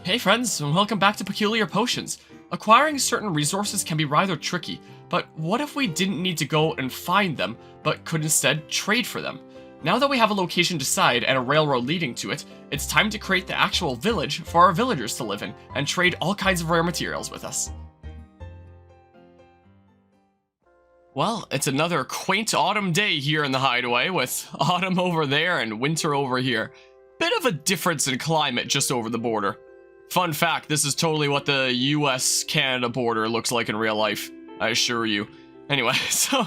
Hey friends, and welcome back to Peculiar Potions. Acquiring certain resources can be rather tricky, but what if we didn't need to go and find them, but could instead trade for them? Now that we have a location to decide and a railroad leading to it, it's time to create the actual village for our villagers to live in, and trade all kinds of rare materials with us. Well, it's another quaint autumn day here in the Hideaway, with autumn over there and winter over here. Bit of a difference in climate just over the border. Fun fact, this is totally what the US-Canada border looks like in real life, I assure you. Anyway, so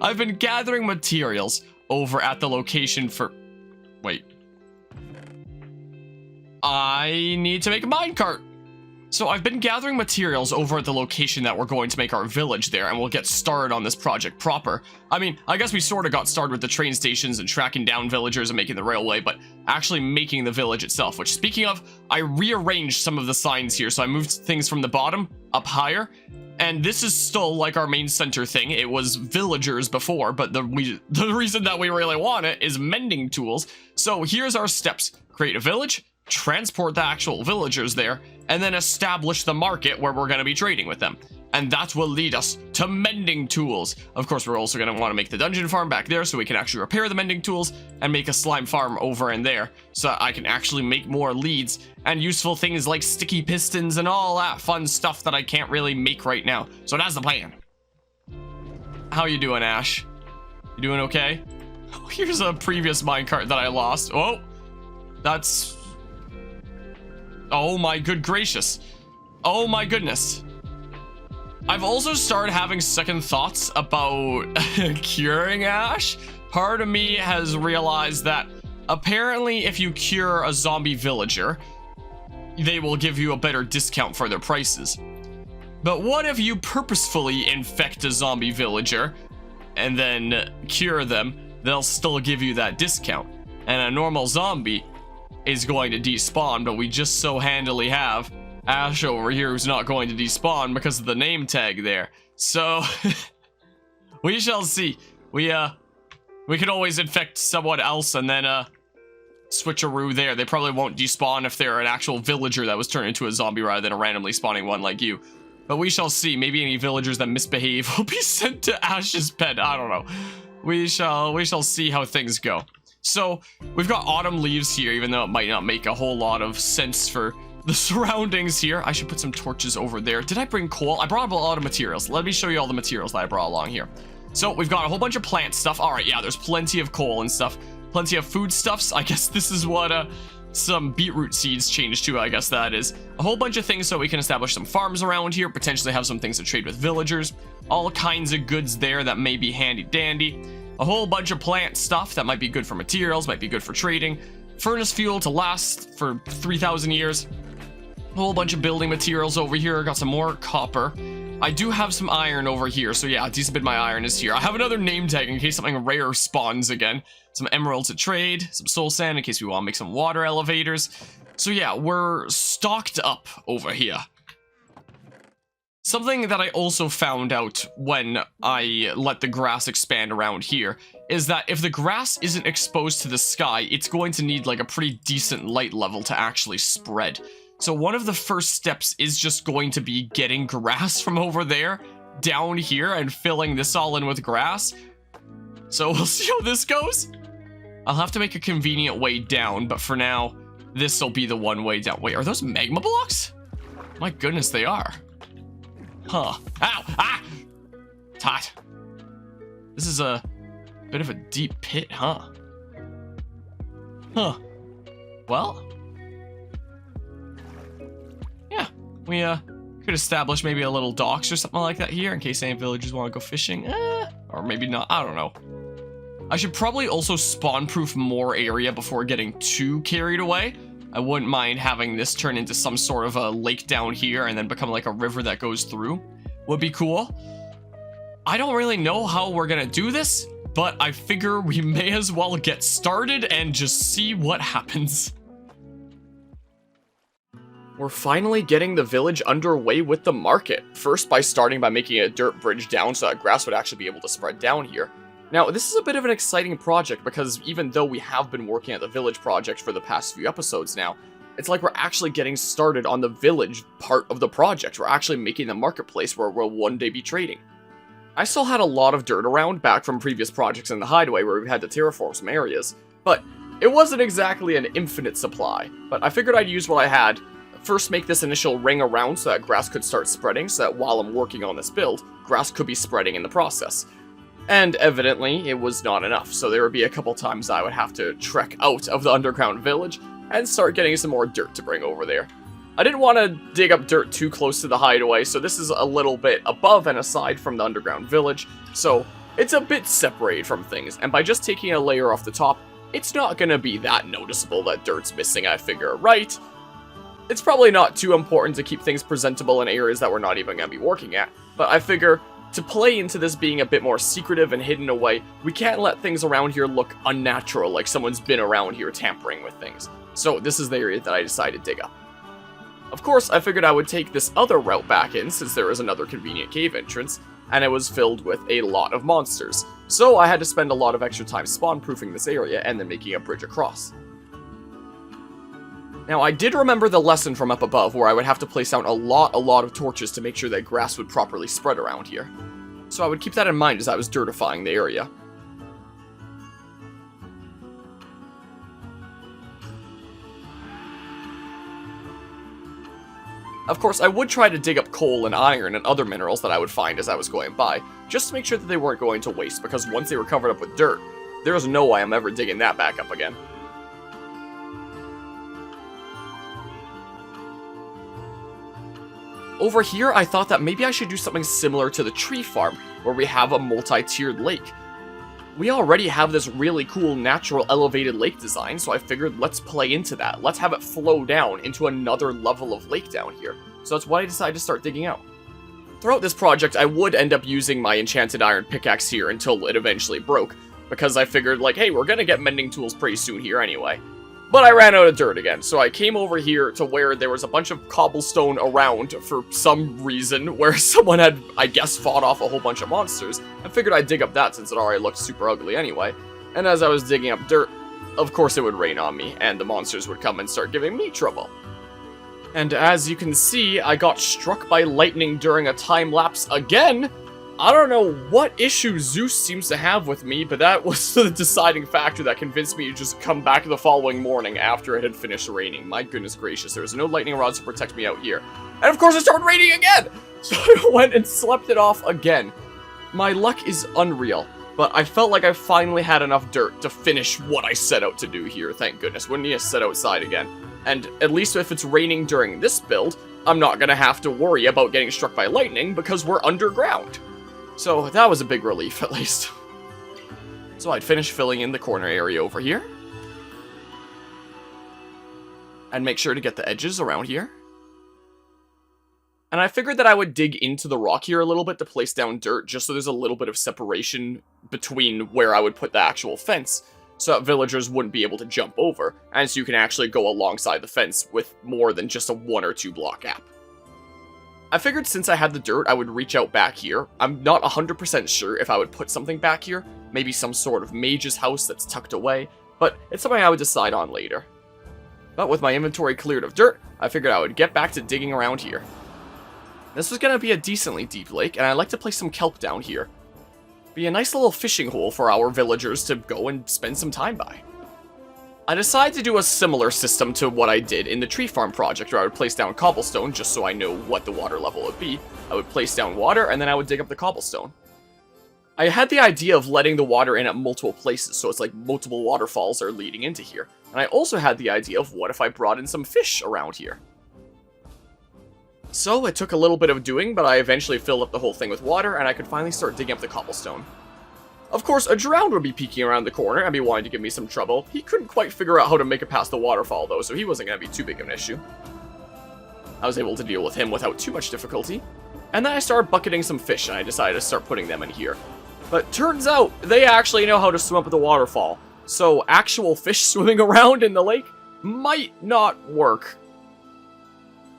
I've been gathering materials over at the location for... Wait. I need to make a minecart. So I've been gathering materials over at the location that we're going to make our village there, and we'll get started on this project proper. I mean, I guess we sort of got started with the train stations and tracking down villagers and making the railway, but actually making the village itself, which, speaking of, I rearranged some of the signs here, so I moved things from the bottom up higher, and this is still like our main center thing. It was villagers before, but the reason that we really want it is mending tools. So here's our steps. Create a village, transport the actual villagers there, and then establish the market where we're going to be trading with them. And that will lead us to mending tools. Of course, we're also going to want to make the dungeon farm back there so we can actually repair the mending tools and make a slime farm over in there so I can actually make more leads and useful things like sticky pistons and all that fun stuff that I can't really make right now. So that's the plan. How you doing, Ash? You doing okay? Oh, here's a previous minecart that I lost. Oh, that's... Oh my good gracious. Oh my goodness. I've also started having second thoughts about curing Ash. Part of me has realized that apparently if you cure a zombie villager, they will give you a better discount for their prices. But what if you purposefully infect a zombie villager and then cure them? They'll still give you that discount. And a normal zombie is going to despawn, but we just so handily have Ash over here who's not going to despawn because of the name tag there. So we shall see. We could always infect someone else and then switcheroo there. They probably won't despawn if they're an actual villager that was turned into a zombie rather than a randomly spawning one like you. But we shall see. Maybe any villagers that misbehave will be sent to Ash's pen. I don't know. We shall see how things go. So we've got autumn leaves here, even though it might not make a whole lot of sense for the surroundings here. I should put some torches over there. Did I bring coal? I brought a lot of materials. Let me show you all the materials that I brought along here. So we've got a whole bunch of plant stuff. All right, yeah, there's plenty of coal and stuff. Plenty of foodstuffs. I guess this is what some beetroot seeds changed to, I guess that is. A whole bunch of things so we can establish some farms around here, potentially have some things to trade with villagers. All kinds of goods there that may be handy dandy. A whole bunch of plant stuff that might be good for materials, might be good for trading. Furnace fuel to last for 3,000 years. A whole bunch of building materials over here. Got some more copper. I do have some iron over here, so yeah, a decent bit of my iron is here. I have another name tag in case something rare spawns again. Some emeralds to trade, some soul sand in case we want to make some water elevators. So yeah, we're stocked up over here. Something that I also found out when I let the grass expand around here is that if the grass isn't exposed to the sky, it's going to need like a pretty decent light level to actually spread. So one of the first steps is just going to be getting grass from over there down here and filling this all in with grass. So we'll see how this goes. I'll have to make a convenient way down, but for now, this will be the one way down. Wait, are those magma blocks? My goodness, they are. Huh. Ow! Ah! It's hot. This is a bit of a deep pit, huh? Huh. Well. Yeah. We, could establish maybe a little docks or something like that here in case any villagers want to go fishing. Or maybe not. I don't know. I should probably also spawn-proof more area before getting too carried away. I wouldn't mind having this turn into some sort of a lake down here and then become like a river that goes through. Would be cool. I don't really know how we're gonna do this, but I figure we may as well get started and just see what happens. We're finally getting the village underway with the market. First by starting by making a dirt bridge down so that grass would actually be able to spread down here. Now, this is a bit of an exciting project because even though we have been working at the village project for the past few episodes now, It's like we're actually getting started on the village part of the project. We're actually making the marketplace where we'll one day be trading. I still had a lot of dirt around back from previous projects in the hideaway where we've had to terraform some areas, but it wasn't exactly an infinite supply. But I figured I'd use what I had, first make this initial ring around so that grass could start spreading, so that while I'm working on this build, grass could be spreading in the process. And evidently, it was not enough, so there would be a couple times I would have to trek out of the underground village and start getting some more dirt to bring over there. I didn't want to dig up dirt too close to the hideaway, so this is a little bit above and aside from the underground village, so it's a bit separated from things, and by just taking a layer off the top, it's not going to be that noticeable that dirt's missing, I figure, right? It's probably not too important to keep things presentable in areas that we're not even going to be working at, but I figure to play into this being a bit more secretive and hidden away, we can't let things around here look unnatural, like someone's been around here tampering with things. So this is the area that I decided to dig up. Of course, I figured I would take this other route back in, since there was another convenient cave entrance, and it was filled with a lot of monsters. So I had to spend a lot of extra time spawn-proofing this area and then making a bridge across. Now, I did remember the lesson from up above, where I would have to place down a lot of torches to make sure that grass would properly spread around here. So I would keep that in mind as I was dirtifying the area. Of course, I would try to dig up coal and iron and other minerals that I would find as I was going by, just to make sure that they weren't going to waste, because once they were covered up with dirt, there was no way I'm ever digging that back up again. Over here, I thought that maybe I should do something similar to the tree farm, where we have a multi-tiered lake. We already have this really cool natural elevated lake design, so I figured let's play into that. Let's have it flow down into another level of lake down here. So that's why I decided to start digging out. Throughout this project, I would end up using my enchanted iron pickaxe here until it eventually broke, because I figured, like, hey, we're gonna get mending tools pretty soon here anyway. But I ran out of dirt again, so I came over here to where there was a bunch of cobblestone around for some reason, where someone had, I guess, fought off a whole bunch of monsters. I figured I'd dig up that since it already looked super ugly anyway. And as I was digging up dirt, of course it would rain on me, and the monsters would come and start giving me trouble. And as you can see, I got struck by lightning during a time lapse again. I don't know what issue Zeus seems to have with me, but that was the deciding factor that convinced me to just come back the following morning after it had finished raining. My goodness gracious, there was no lightning rods to protect me out here. And of course it started raining again! So I went and slept it off again. My luck is unreal, but I felt like I finally had enough dirt to finish what I set out to do here, thank goodness. Wouldn't need to sit outside again. And at least if it's raining during this build, I'm not gonna have to worry about getting struck by lightning because we're underground. So that was a big relief, at least. So I'd finish filling in the corner area over here. And make sure to get the edges around here. And I figured that I would dig into the rock here a little bit to place down dirt, just so there's a little bit of separation between where I would put the actual fence, so that villagers wouldn't be able to jump over, and so you can actually go alongside the fence with more than just a 1 or 2 block gap. I figured since I had the dirt, I would reach out back here. I'm not 100% sure if I would put something back here, maybe some sort of mage's house that's tucked away, but it's something I would decide on later. But with my inventory cleared of dirt, I figured I would get back to digging around here. This was going to be a decently deep lake, and I'd like to place some kelp down here. Be a nice little fishing hole for our villagers to go and spend some time by. I decided to do a similar system to what I did in the tree farm project, where I would place down cobblestone just so I know what the water level would be. I would place down water, and then I would dig up the cobblestone. I had the idea of letting the water in at multiple places, so it's like multiple waterfalls are leading into here. And I also had the idea of what if I brought in some fish around here. So it took a little bit of doing, but I eventually filled up the whole thing with water, and I could finally start digging up the cobblestone. Of course, a drowned would be peeking around the corner and be wanting to give me some trouble. He couldn't quite figure out how to make it past the waterfall, though, so he wasn't going to be too big of an issue. I was able to deal with him without too much difficulty. And then I started bucketing some fish, and I decided to start putting them in here. But turns out, they actually know how to swim up the waterfall. So actual fish swimming around in the lake might not work.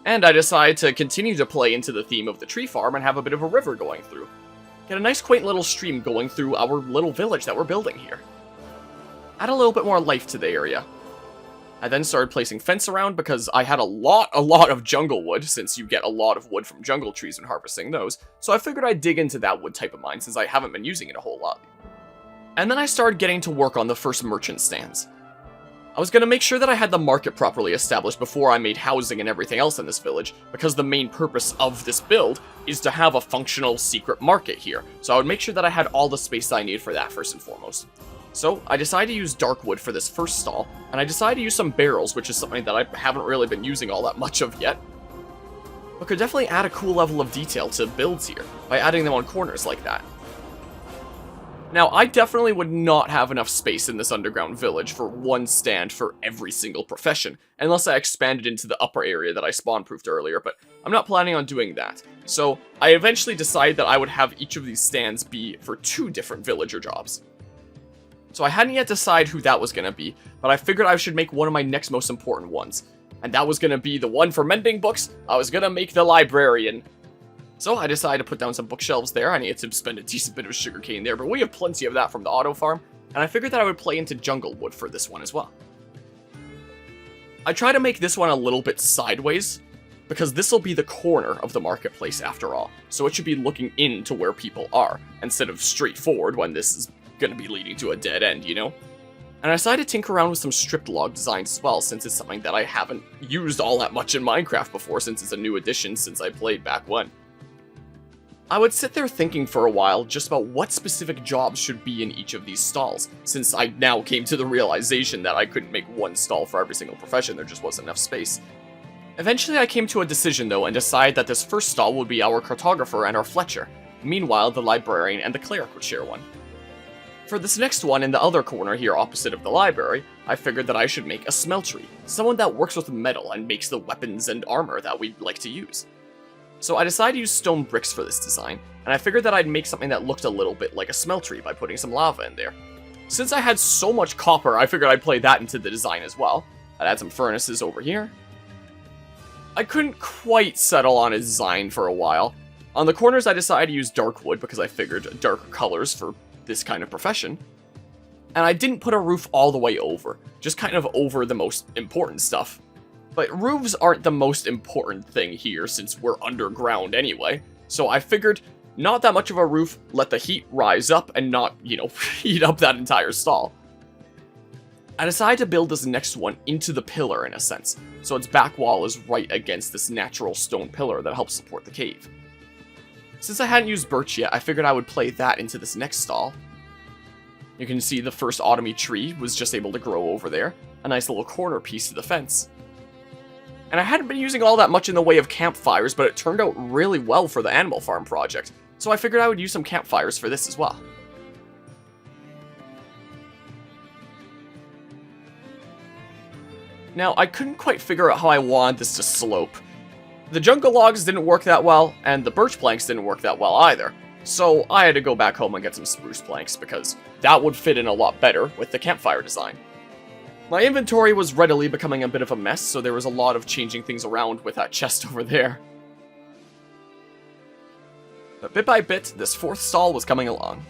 And I decided to continue to play into the theme of the tree farm and have a bit of a river going through. Get a nice quaint little stream going through our little village that we're building here. Add a little bit more life to the area. I then started placing fence around because I had a lot of jungle wood, since you get a lot of wood from jungle trees when harvesting those, so I figured I'd dig into that wood type of mine since I haven't been using it a whole lot. And then I started getting to work on the first merchant stands. I was going to make sure that I had the market properly established before I made housing and everything else in this village, because the main purpose of this build is to have a functional secret market here, so I would make sure that I had all the space I need for that first and foremost. So I decided to use dark wood for this first stall, and I decided to use some barrels, which is something that I haven't really been using all that much of yet, but could definitely add a cool level of detail to builds here, by adding them on corners like that. Now, I definitely would not have enough space in this underground village for one stand for every single profession, unless I expanded into the upper area that I spawn-proofed earlier, but I'm not planning on doing that. So, I eventually decided that I would have each of these stands be for 2 different villager jobs. So I hadn't yet decided who that was going to be, but I figured I should make one of my next most important ones. And that was going to be the one for mending books. I was going to make the librarian. So I decided to put down some bookshelves there. I needed to spend a decent bit of sugarcane there, but we have plenty of that from the auto farm, and I figured that I would play into jungle wood for this one as well. I try to make this one a little bit sideways, because this will be the corner of the marketplace after all, so it should be looking into where people are, instead of straight forward when this is going to be leading to a dead end, you know? And I decided to tinker around with some stripped log designs as well, since it's something that I haven't used all that much in Minecraft before, since it's a new addition since I played back when. I would sit there thinking for a while just about what specific jobs should be in each of these stalls, since I now came to the realization that I couldn't make one stall for every single profession, there just wasn't enough space. Eventually I came to a decision though, and decided that this first stall would be our cartographer and our Fletcher. Meanwhile, the librarian and the cleric would share one. For this next one in the other corner here opposite of the library, I figured that I should make a smeltery, someone that works with metal and makes the weapons and armor that we like to use. So I decided to use stone bricks for this design, and I figured that I'd make something that looked a little bit like a smeltery by putting some lava in there. Since I had so much copper, I figured I'd play that into the design as well. I'd add some furnaces over here. I couldn't quite settle on a design for a while. On the corners I decided to use dark wood because I figured darker colors for this kind of profession. And I didn't put a roof all the way over, just kind of over the most important stuff. But roofs aren't the most important thing here since we're underground anyway, so I figured not that much of a roof, let the heat rise up and not, you know, heat up that entire stall. I decided to build this next one into the pillar in a sense, so its back wall is right against this natural stone pillar that helps support the cave. Since I hadn't used birch yet, I figured I would play that into this next stall. You can see the first autumny tree was just able to grow over there, a nice little corner piece to the fence. And I hadn't been using all that much in the way of campfires, but it turned out really well for the animal farm project, so I figured I would use some campfires for this as well. Now, I couldn't quite figure out how I wanted this to slope. The jungle logs didn't work that well, and the birch planks didn't work that well either, so I had to go back home and get some spruce planks, because that would fit in a lot better with the campfire design. My inventory was readily becoming a bit of a mess, so there was a lot of changing things around with that chest over there. But bit by bit, this fourth stall was coming along.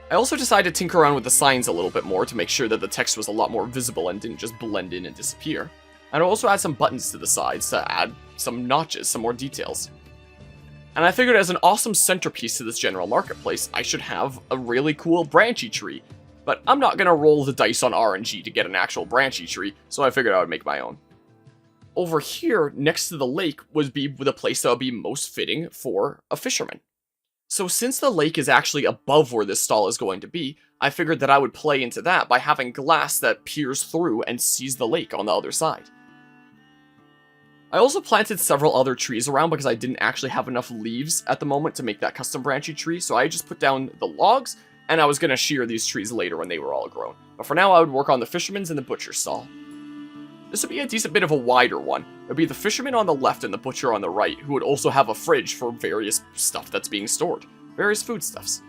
I also decided to tinker around with the signs a little bit more to make sure that the text was a lot more visible and didn't just blend in and disappear. And I also add some buttons to the sides to add some notches, some more details. And I figured as an awesome centerpiece to this general marketplace, I should have a really cool branchy tree. But I'm not going to roll the dice on RNG to get an actual branchy tree, so I figured I would make my own. Over here, next to the lake, would be the place that would be most fitting for a fisherman. So since the lake is actually above where this stall is going to be, I figured that I would play into that by having glass that peers through and sees the lake on the other side. I also planted several other trees around because I didn't actually have enough leaves at the moment to make that custom branchy tree, so I just put down the logs, and I was going to shear these trees later when they were all grown. But for now, I would work on the fisherman's and the butcher's stall. This would be a decent bit of a wider one. It would be the fisherman on the left and the butcher on the right, who would also have a fridge for various stuff that's being stored. Various foodstuffs.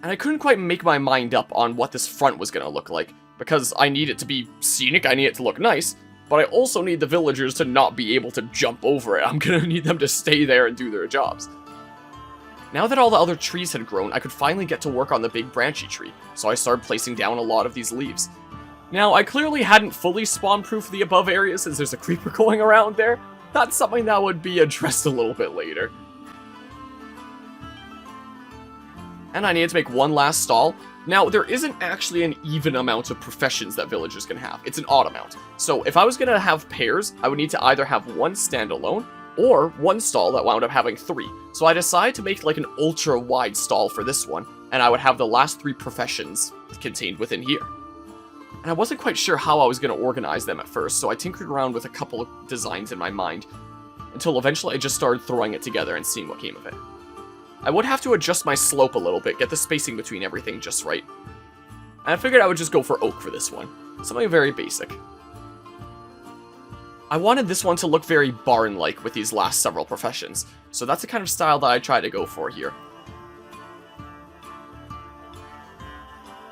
And I couldn't quite make my mind up on what this front was going to look like, because I need it to be scenic, I need it to look nice, but I also need the villagers to not be able to jump over it. I'm going to need them to stay there and do their jobs. Now that all the other trees had grown, I could finally get to work on the big branchy tree, so I started placing down a lot of these leaves. Now, I clearly hadn't fully spawn-proofed the above area since there's a creeper going around there. That's something that would be addressed a little bit later. And I needed to make one last stall. Now, there isn't actually an even amount of professions that villagers can have. It's an odd amount. So if I was going to have pairs, I would need to either have one standalone or one stall that wound up having 3. So I decided to make like an ultra-wide stall for this one, and I would have the last 3 professions contained within here. And I wasn't quite sure how I was going to organize them at first, so I tinkered around with a couple of designs in my mind, until eventually I just started throwing it together and seeing what came of it. I would have to adjust my slope a little bit, get the spacing between everything just right. And I figured I would just go for oak for this one. Something very basic. I wanted this one to look very barn-like with these last several professions, so that's the kind of style that I try to go for here.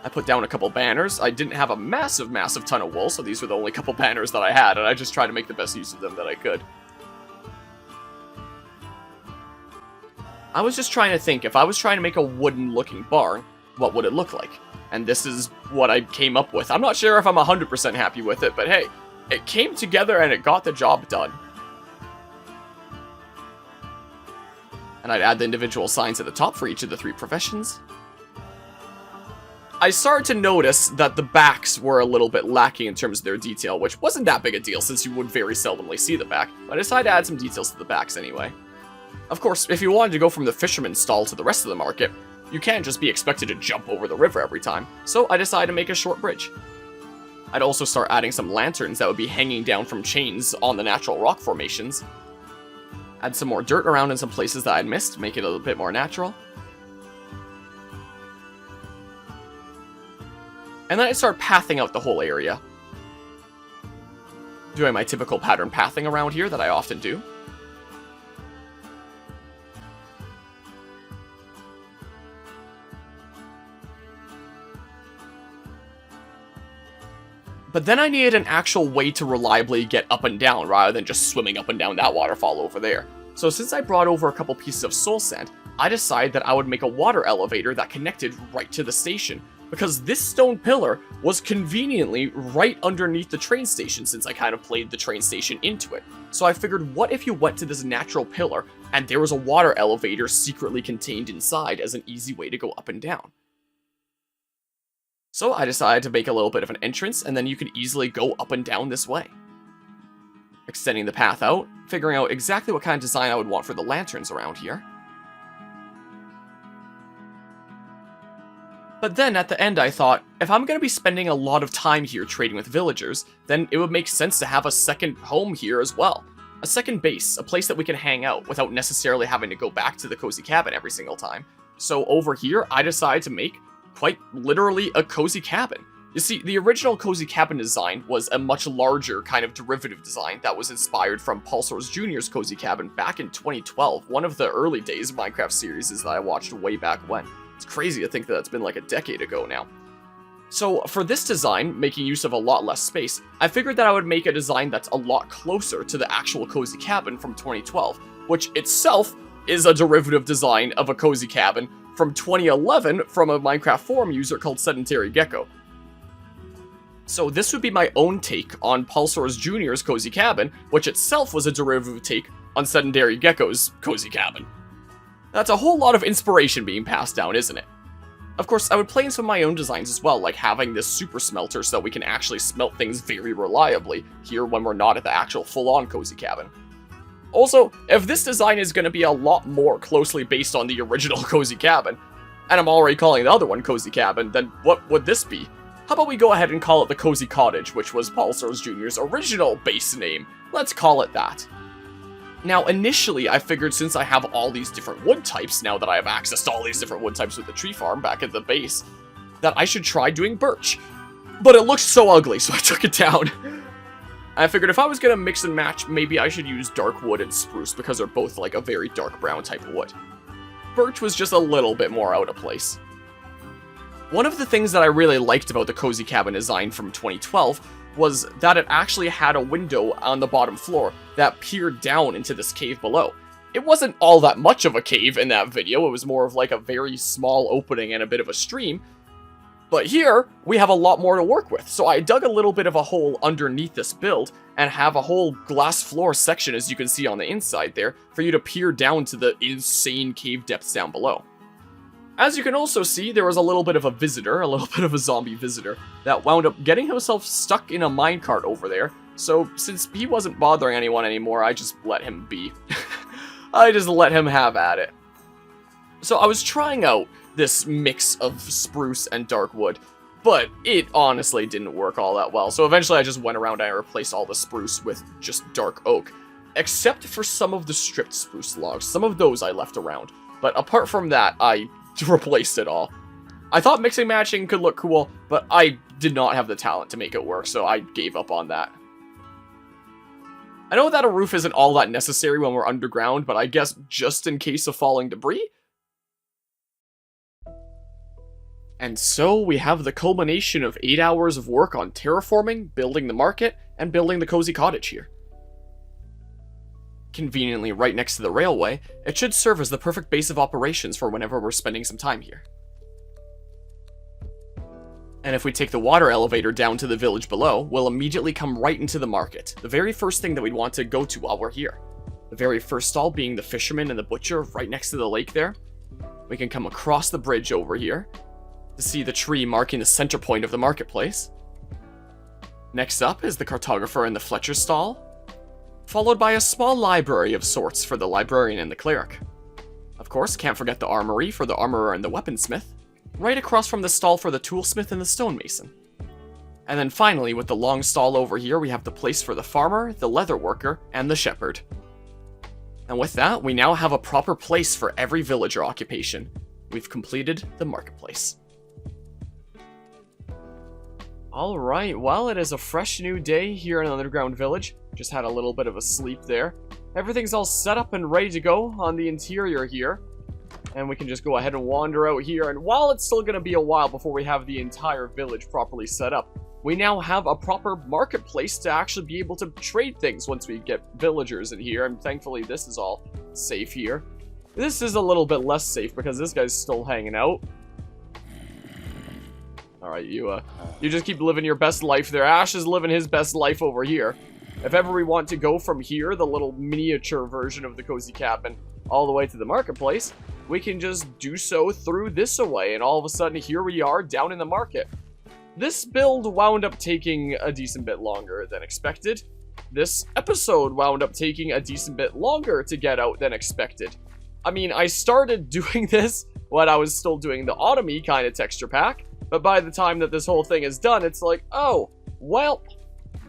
I put down a couple banners. I didn't have a massive ton of wool, so these were the only couple banners that I had, and I just tried to make the best use of them that I could. I was just trying to think, if I was trying to make a wooden-looking barn, what would it look like? And this is what I came up with. I'm not sure if I'm 100% happy with it, but hey, it came together and it got the job done. And I'd add the individual signs at the top for each of the 3 professions. I started to notice that the backs were a little bit lacking in terms of their detail, which wasn't that big a deal since you would very seldomly see the back, but I decided to add some details to the backs anyway. Of course, if you wanted to go from the fisherman's stall to the rest of the market, you can't just be expected to jump over the river every time, so I decided to make a short bridge. I'd also start adding some lanterns that would be hanging down from chains on the natural rock formations. Add some more dirt around in some places that I'd missed, make it a little bit more natural. And then I'd start pathing out the whole area. Doing my typical pattern pathing around here that I often do. But then I needed an actual way to reliably get up and down rather than just swimming up and down that waterfall over there. So since I brought over a couple pieces of soul sand, I decided that I would make a water elevator that connected right to the station, because this stone pillar was conveniently right underneath the train station since I kind of played the train station into it. So I figured, what if you went to this natural pillar and there was a water elevator secretly contained inside as an easy way to go up and down? So I decided to make a little bit of an entrance, and then you could easily go up and down this way. Extending the path out, figuring out exactly what kind of design I would want for the lanterns around here. But then at the end I thought, if I'm going to be spending a lot of time here trading with villagers, then it would make sense to have a second home here as well. A second base, a place that we can hang out without necessarily having to go back to the cozy cabin every single time. So over here, I decided to make quite literally a cozy cabin. You see, the original cozy cabin design was a much larger kind of derivative design that was inspired from Pulsar's Jr.'s cozy cabin back in 2012, one of the early days of Minecraft series that I watched way back when. It's crazy to think that it's been like a decade ago now. So for this design, making use of a lot less space, I figured that I would make a design that's a lot closer to the actual cozy cabin from 2012, which itself is a derivative design of a cozy cabin from 2011 from a Minecraft forum user called Sedentary Gecko. So this would be my own take on Pulsar's Jr.'s cozy cabin, which itself was a derivative take on Sedentary Gecko's cozy cabin. That's a whole lot of inspiration being passed down, isn't it? Of course, I would play in some of my own designs as well, like having this super smelter so that we can actually smelt things very reliably here when we're not at the actual full-on cozy cabin. Also, if this design is going to be a lot more closely based on the original cozy cabin, and I'm already calling the other one cozy cabin, then what would this be? How about we go ahead and call it the Cozy Cottage, which was Pulsar's Jr.'s original base name. Let's call it that. Now, initially, I figured since I have all these different wood types, now that I have access to all these different wood types with the tree farm back at the base, that I should try doing birch. But it looks so ugly, so I took it down. I figured if I was going to mix and match, maybe I should use dark wood and spruce because they're both like a very dark brown type of wood. Birch was just a little bit more out of place. One of the things that I really liked about the cozy cabin design from 2012 was that it actually had a window on the bottom floor that peered down into this cave below. It wasn't all that much of a cave in that video, it was more of like a very small opening and a bit of a stream. But here, we have a lot more to work with. So I dug a little bit of a hole underneath this build and have a whole glass floor section, as you can see on the inside there, for you to peer down to the insane cave depths down below. As you can also see, there was a little bit of a visitor, a little bit of a zombie visitor, that wound up getting himself stuck in a minecart over there. So since he wasn't bothering anyone anymore, I just let him be. I just let him have at it. So I was trying out this mix of spruce and dark wood, but it honestly didn't work all that well. So eventually I just went around and I replaced all the spruce with just dark oak, except for some of the stripped spruce logs. Some of those I left around, but apart from that, I replaced it all. I thought mixing matching could look cool, but I did not have the talent to make it work, so I gave up on that. I know that a roof isn't all that necessary when we're underground, but I guess just in case of falling debris. And so we have the culmination of 8 hours of work on terraforming, building the market, and building the cozy cottage here. Conveniently right next to the railway, it should serve as the perfect base of operations for whenever we're spending some time here. And if we take the water elevator down to the village below, we'll immediately come right into the market, the very first thing that we'd want to go to while we're here. The very first stall being the fisherman and the butcher right next to the lake there. We can come across the bridge over here to see the tree marking the center point of the marketplace. Next up is the cartographer and the Fletcher stall, followed by a small library of sorts for the librarian and the cleric. Of course, can't forget the armory for the armorer and the weaponsmith, right across from the stall for the toolsmith and the stonemason. And then finally, with the long stall over here, we have the place for the farmer, the leather worker, and the shepherd. And with that, we now have a proper place for every villager occupation. We've completed the marketplace. Alright, well, it is a fresh new day here in Underground Village. Just had a little bit of a sleep there. Everything's all set up and ready to go on the interior here. And we can just go ahead and wander out here. And while it's still going to be a while before we have the entire village properly set up, we now have a proper marketplace to actually be able to trade things once we get villagers in here. And thankfully this is all safe here. This is a little bit less safe because this guy's still hanging out. Alright, you just keep living your best life there. Ash is living his best life over here. If ever we want to go from here, the little miniature version of the cozy cabin, all the way to the marketplace, we can just do so through this way, and all of a sudden here we are down in the market. This build wound up taking a decent bit longer than expected. This episode wound up taking a decent bit longer to get out than expected. I mean, I started doing this when I was still doing the autumn-y kind of texture pack, but by the time that this whole thing is done, it's like, oh, well,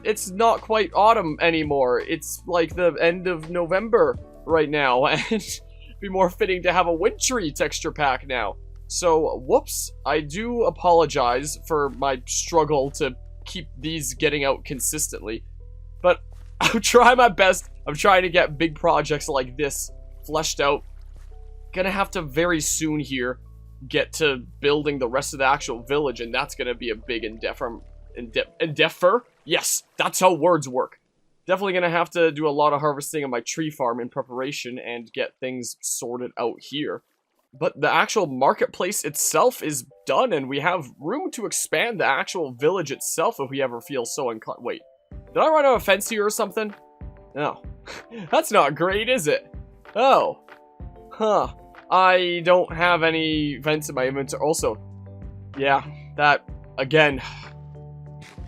it's not quite autumn anymore. It's like the end of November right now, and it'd be more fitting to have a wintry texture pack now. So, whoops, I do apologize for my struggle to keep these getting out consistently, but I'm trying my best. I'm trying to get big projects like this fleshed out. Gonna have to very soon here get to building the rest of the actual village, and that's gonna be a big endeavor. Yes, that's how words work. Definitely gonna have to do a lot of harvesting on my tree farm in preparation and get things sorted out here. But the actual marketplace itself is done, and we have room to expand the actual village itself if we ever feel so inclined. Wait, did I run out of fence here or something? No. That's not great, is it? Oh. Huh. I don't have any vents in my inventory. Also, yeah, that, again.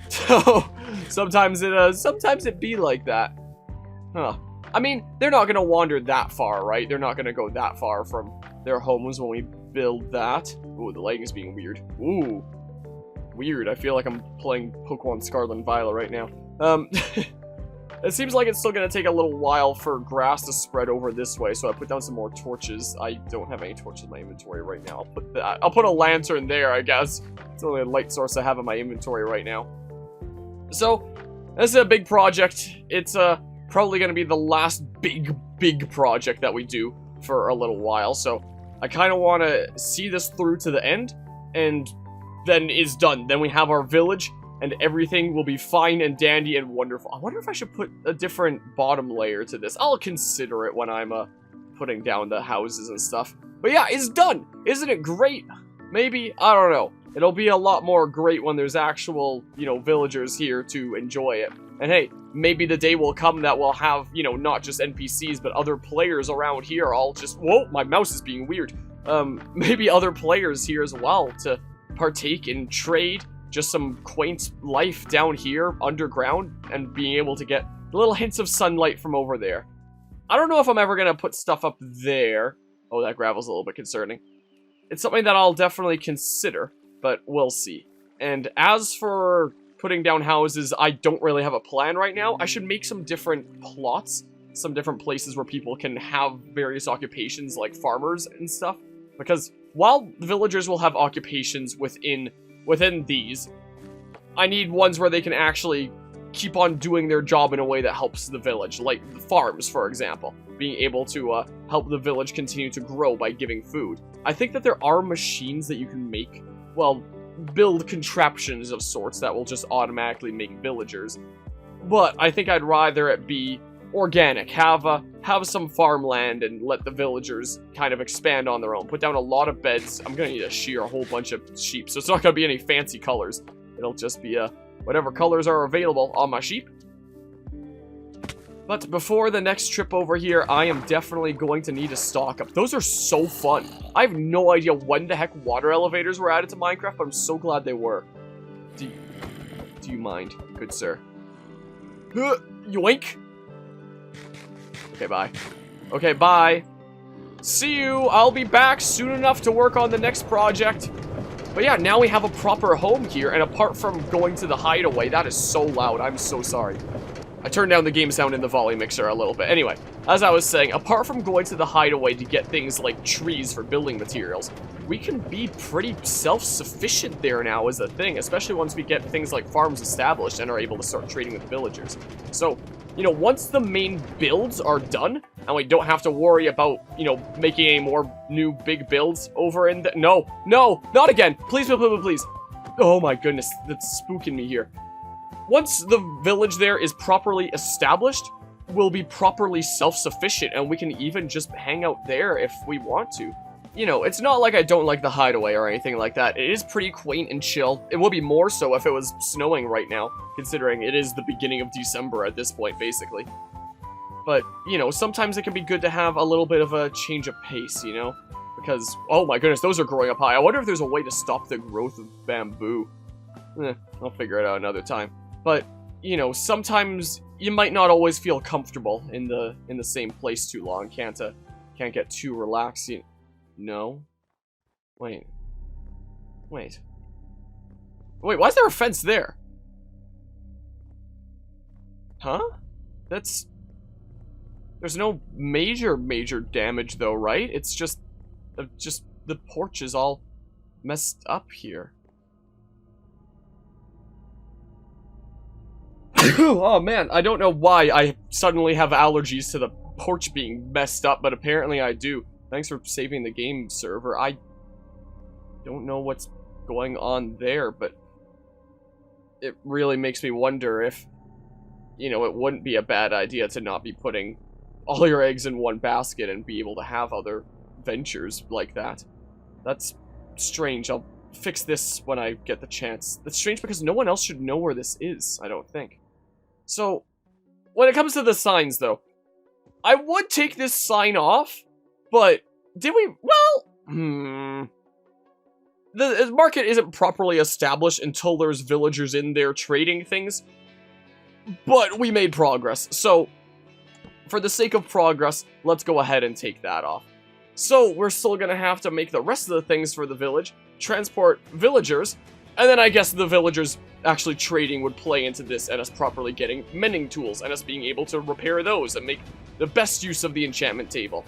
So, sometimes it be like that. Huh. I mean, they're not gonna wander that far, right? They're not gonna go that far from their homes when we build that. Ooh, the lighting is being weird. Ooh. Weird. I feel like I'm playing Pokémon Scarlet and Violet right now. It seems like it's still gonna take a little while for grass to spread over this way, so I put down some more torches. I don't have any torches in my inventory right now. I'll put a lantern there, I guess. It's the only light source I have in my inventory right now. So, this is a big project. It's probably gonna be the last big project that we do for a little while, so I kind of want to see this through to the end, and then it's done. Then we have our village, and everything will be fine and dandy and wonderful. I wonder if I should put a different bottom layer to this. I'll consider it when I'm putting down the houses and stuff. But yeah, it's done! Isn't it great? Maybe? I don't know. It'll be a lot more great when there's actual, you know, villagers here to enjoy it. And hey, maybe the day will come that we'll have, you know, not just NPCs, but other players around here all just... Whoa, my mouse is being weird. Maybe other players here as well to partake in trade, just some quaint life down here underground, and being able to get little hints of sunlight from over there. I don't know if I'm ever going to put stuff up there. Oh, that gravel's a little bit concerning. It's something that I'll definitely consider, but we'll see. And as for putting down houses, I don't really have a plan right now. I should make some different plots, some different places where people can have various occupations like farmers and stuff. Because while villagers will have occupations within these, I need ones where they can actually keep on doing their job in a way that helps the village, like farms, for example. Being able to help the village continue to grow by giving food. I think that there are machines that you can make, well, build contraptions of sorts that will just automatically make villagers. But I think I'd rather it be organic. Have some farmland and let the villagers kind of expand on their own. Put down a lot of beds. I'm going to need to shear a whole bunch of sheep, so it's not going to be any fancy colors. It'll just be whatever colors are available on my sheep. But before the next trip over here, I am definitely going to need to stock up. Those are so fun. I have no idea when the heck water elevators were added to Minecraft, but I'm so glad they were. Do you mind, good sir? Yoink! Okay, bye. Okay, bye. See you! I'll be back soon enough to work on the next project. But yeah, now we have a proper home here, and apart from going to the hideaway, that is so loud, I'm so sorry. I turned down the game sound in the volume mixer a little bit. Anyway, as I was saying, apart from going to the hideaway to get things like trees for building materials, we can be pretty self-sufficient there now as a thing, especially once we get things like farms established and are able to start trading with villagers. So, you know, once the main builds are done, and we don't have to worry about, you know, making any more new big builds over in the... No, not again. Please, please, please, please. Oh my goodness, that's spooking me here. Once the village there is properly established, we'll be properly self-sufficient, and we can even just hang out there if we want to. You know, it's not like I don't like the hideaway or anything like that. It is pretty quaint and chill. It would be more so if it was snowing right now, considering it is the beginning of December at this point, basically. But, you know, sometimes it can be good to have a little bit of a change of pace, you know? Because, oh my goodness, those are growing up high. I wonder if there's a way to stop the growth of bamboo. I'll figure it out another time. But, you know, sometimes you might not always feel comfortable in the same place too long. Can't get too relaxed. No? Wait, why is there a fence there? Huh? There's no major damage though, right? It's just the porch is all messed up here. Oh man, I don't know why I suddenly have allergies to the porch being messed up, but apparently I do. Thanks for saving the game server. I don't know what's going on there, but it really makes me wonder if, you know, it wouldn't be a bad idea to not be putting all your eggs in one basket and be able to have other ventures like that. That's strange. I'll fix this when I get the chance. That's strange because no one else should know where this is, I don't think. So, when it comes to the signs, though, I would take this sign off, but did we? Well, the market isn't properly established until there's villagers in there trading things, but we made progress. So, for the sake of progress, let's go ahead and take that off. So, we're still gonna have to make the rest of the things for the village, transport villagers, and then I guess the villagers actually trading would play into this and us properly getting mending tools and us being able to repair those and make the best use of the enchantment table.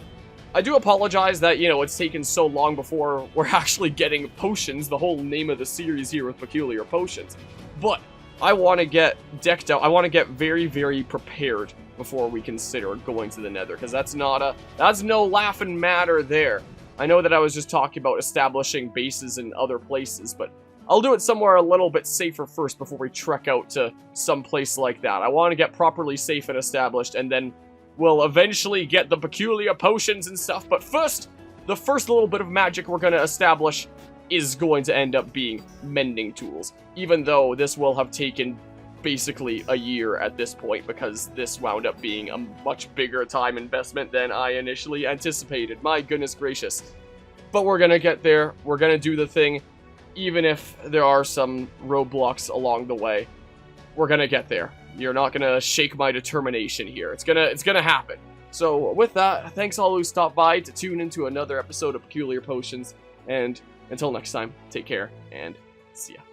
I do apologize that, you know, it's taken so long before we're actually getting potions, the whole name of the series here with Peculiar Potions. But I want to get decked out. I want to get very prepared before we consider going to the Nether, because that's no laughing matter there. I know that I was just talking about establishing bases in other places, but I'll do it somewhere a little bit safer first before we trek out to some place like that. I want to get properly safe and established, and then we'll eventually get the peculiar potions and stuff. But first, the first little bit of magic we're going to establish is going to end up being mending tools, even though this will have taken basically a year at this point, because this wound up being a much bigger time investment than I initially anticipated. My goodness gracious. But we're gonna get there, we're gonna do the thing, even if there are some roadblocks along the way. We're gonna get there. You're not gonna shake my determination here. It's gonna happen. So with that, thanks all who stopped by to tune into another episode of Peculiar Potions, and until next time, take care, and see ya.